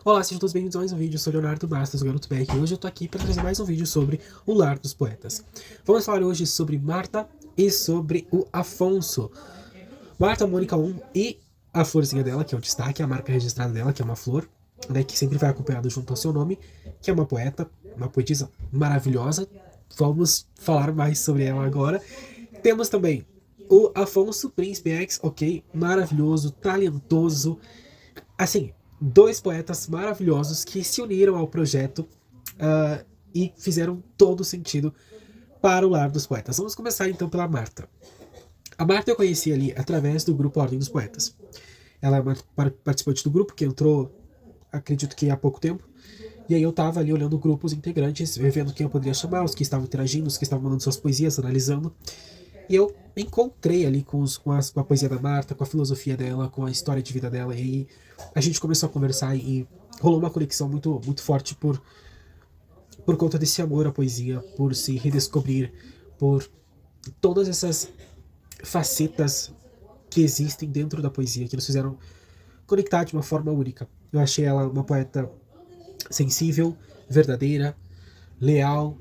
Olá, sejam todos bem-vindos a mais um vídeo. Eu sou Leonardo Bastos, o Garoto Beck, e hoje eu tô aqui para trazer mais um vídeo sobre o Lar dos Poetas. Vamos falar hoje sobre Marta e sobre o Afonso. Marta, Mônica 1 e a florzinha dela, que é o destaque, a marca registrada dela, que é uma flor, né, que sempre vai acompanhada junto ao seu nome, que é uma poeta, uma poetisa maravilhosa. Vamos falar mais sobre ela agora. Temos também o Afonso, Príncipe X, ok, maravilhoso, talentoso, assim, dois poetas maravilhosos que se uniram ao projeto e fizeram todo sentido para o Lar dos Poetas. Vamos começar então pela Marta. A Marta eu conheci ali através do grupo Ordem dos Poetas. Ela é uma participante do grupo que entrou, acredito que há pouco tempo. E aí eu tava ali olhando grupos integrantes, vendo quem eu poderia chamar, os que estavam interagindo, os que estavam mandando suas poesias, analisando. E eu me encontrei ali com a poesia da Marta, com a filosofia dela, com a história de vida dela. E aí a gente começou a conversar e rolou uma conexão muito, muito forte por conta desse amor à poesia, por se redescobrir, por todas essas facetas que existem dentro da poesia, que nos fizeram conectar de uma forma única. Eu achei ela uma poeta sensível, verdadeira, leal,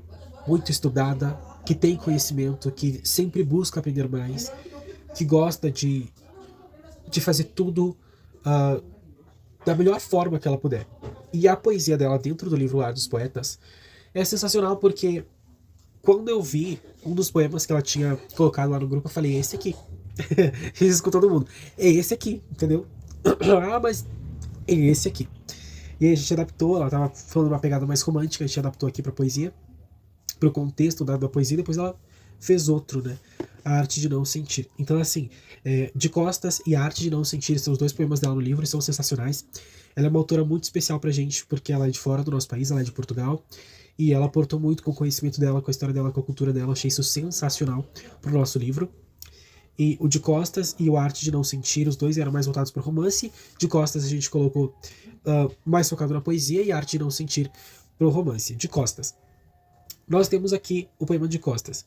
muito estudada, que tem conhecimento, que sempre busca aprender mais, que gosta de fazer tudo da melhor forma que ela puder. E a poesia dela dentro do livro Lar dos Poetas é sensacional porque quando eu vi um dos poemas que ela tinha colocado lá no grupo, eu falei, esse aqui. Fiz isso com todo mundo. É esse aqui, entendeu? Ah, mas é esse aqui. E aí a gente adaptou, ela tava falando uma pegada mais romântica, a gente adaptou aqui pra poesia, pro contexto da poesia, depois ela fez outro, né? A Arte de Não Sentir. Então, assim, De Costas e A Arte de Não Sentir são os dois poemas dela no livro e são sensacionais. Ela é uma autora muito especial pra gente, porque ela é de fora do nosso país, ela é de Portugal, e ela aportou muito com o conhecimento dela, com a história dela, com a cultura dela. Eu achei isso sensacional pro nosso livro. E o De Costas e o Arte de Não Sentir, os dois eram mais voltados para romance. De Costas a gente colocou mais focado na poesia e Arte de Não Sentir pro romance. De Costas. Nós temos aqui o poema De Costas.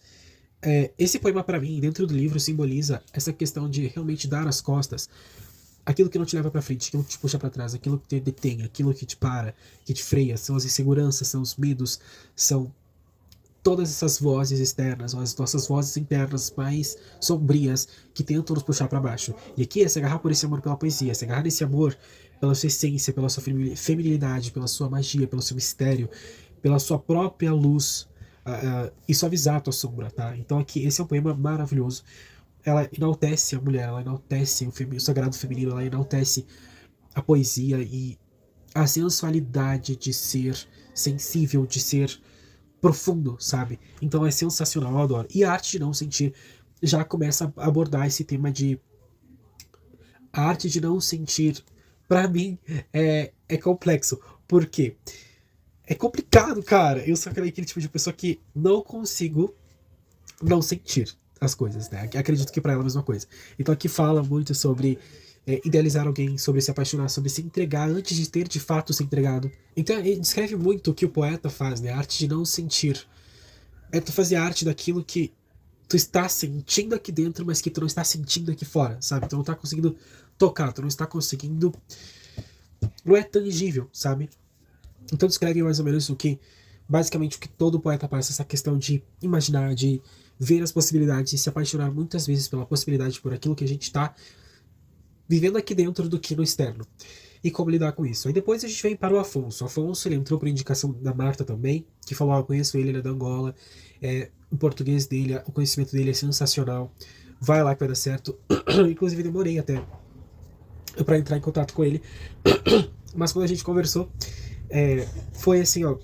Esse poema, para mim, dentro do livro, simboliza essa questão de realmente dar as costas, aquilo que não te leva para frente, aquilo que te puxa para trás, aquilo que te detém, aquilo que te para, que te freia, são as inseguranças, são os medos, são todas essas vozes externas, as nossas vozes internas mais sombrias que tentam nos puxar para baixo. E aqui é se agarrar por esse amor pela poesia, se agarrar nesse amor pela sua essência, pela sua feminilidade, pela sua magia, pelo seu mistério, pela sua própria luz, e suavizar a tua sombra, tá? Então aqui, esse é um poema maravilhoso. Ela enaltece a mulher, ela enaltece o sagrado feminino, ela enaltece a poesia e a sensualidade de ser sensível, de ser profundo, sabe? Então é sensacional, eu adoro. E a Arte de Não Sentir já começa a abordar esse tema de a arte de não sentir. Pra mim é complexo. Por quê? É complicado, cara. Eu sou aquele tipo de pessoa que não consigo não sentir as coisas, né? Acredito que pra ela é a mesma coisa. Então aqui fala muito sobre idealizar alguém, sobre se apaixonar, sobre se entregar antes de ter de fato se entregado. Então ele descreve muito o que o poeta faz, né? A arte de não sentir. É tu fazer arte daquilo que tu está sentindo aqui dentro, mas que tu não está sentindo aqui fora, sabe? Tu não está conseguindo tocar, tu não está conseguindo... Não é tangível, sabe? Então descreve mais ou menos basicamente o que todo poeta passa, essa questão de imaginar, de ver as possibilidades e se apaixonar muitas vezes pela possibilidade, por aquilo que a gente está vivendo aqui dentro do que no externo. E como lidar com isso. Aí depois a gente vem para o Afonso. O Afonso, ele entrou por indicação da Marta também, que falou, eu conheço ele é da Angola, o português dele, o conhecimento dele é sensacional, vai lá que vai dar certo. Inclusive demorei até para entrar em contato com ele, mas quando a gente conversou, foi assim, ó,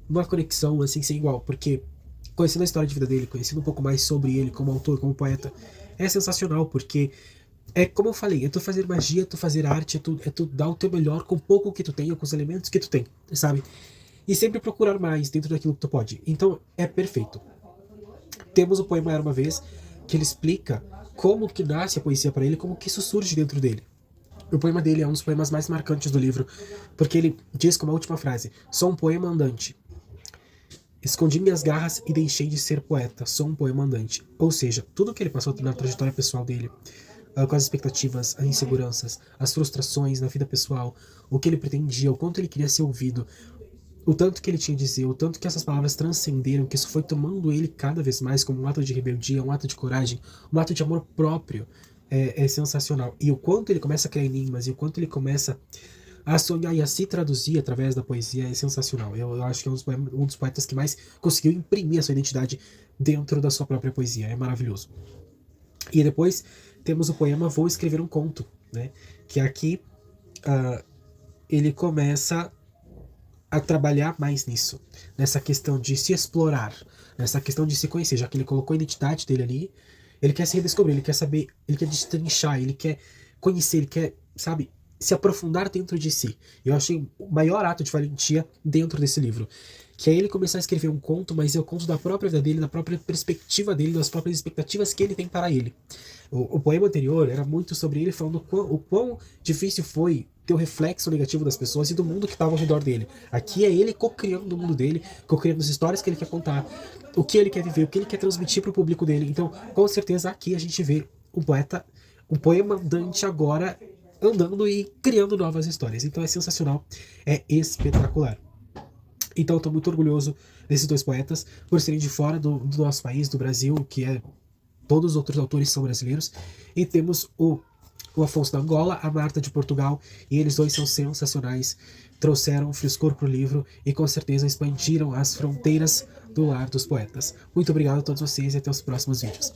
uma conexão assim sem igual, porque conhecendo a história de vida dele, conhecendo um pouco mais sobre ele como autor, como poeta, é sensacional, porque como eu falei, é tu fazer magia, é tu fazer arte, é tu dar o teu melhor com pouco que tu tem, com os elementos que tu tem, sabe? E sempre procurar mais dentro daquilo que tu pode. Então, é perfeito. Temos o poema Era Uma Vez, que ele explica como que nasce a poesia para ele, como que isso surge dentro dele. O poema dele é um dos poemas mais marcantes do livro, porque ele diz como a última frase, sou um poema andante. Escondi minhas garras e deixei de ser poeta, sou um poema andante. Ou seja, tudo que ele passou na trajetória pessoal dele, com as expectativas, as inseguranças, as frustrações na vida pessoal, o que ele pretendia, o quanto ele queria ser ouvido, o tanto que ele tinha a dizer, o tanto que essas palavras transcenderam, que isso foi tomando ele cada vez mais como um ato de rebeldia, um ato de coragem, um ato de amor próprio, é sensacional. E o quanto ele começa a criar enigmas, e o quanto ele começa a sonhar e a se traduzir através da poesia é sensacional. Eu acho que é um dos poetas que mais conseguiu imprimir a sua identidade dentro da sua própria poesia. É maravilhoso. E depois temos o poema Vou Escrever um Conto, né? Que aqui ele começa a trabalhar mais nisso, nessa questão de se explorar, nessa questão de se conhecer, já que ele colocou a identidade dele ali, ele quer se redescobrir, ele quer saber, ele quer destrinchar, ele quer conhecer, ele quer, sabe, se aprofundar dentro de si. Eu achei o maior ato de valentia dentro desse livro, que é ele começar a escrever um conto, mas é o conto da própria vida dele, da própria perspectiva dele, das próprias expectativas que ele tem para ele. O poema anterior era muito sobre ele falando o quão difícil foi ter o reflexo negativo das pessoas e do mundo que estava ao redor dele. Aqui é ele co-criando o mundo dele, co-criando as histórias que ele quer contar, o que ele quer viver, o que ele quer transmitir para o público dele. Então, com certeza, aqui a gente vê um poeta, um poema andante agora andando e criando novas histórias. Então é sensacional, é espetacular. Então eu estou muito orgulhoso desses dois poetas, por serem de fora do nosso país, do Brasil, que é todos os outros autores são brasileiros. E temos o Afonso da Angola, a Marta de Portugal, e eles dois são sensacionais, trouxeram frescor para o livro e com certeza expandiram as fronteiras do lar dos poetas. Muito obrigado a todos vocês e até os próximos vídeos.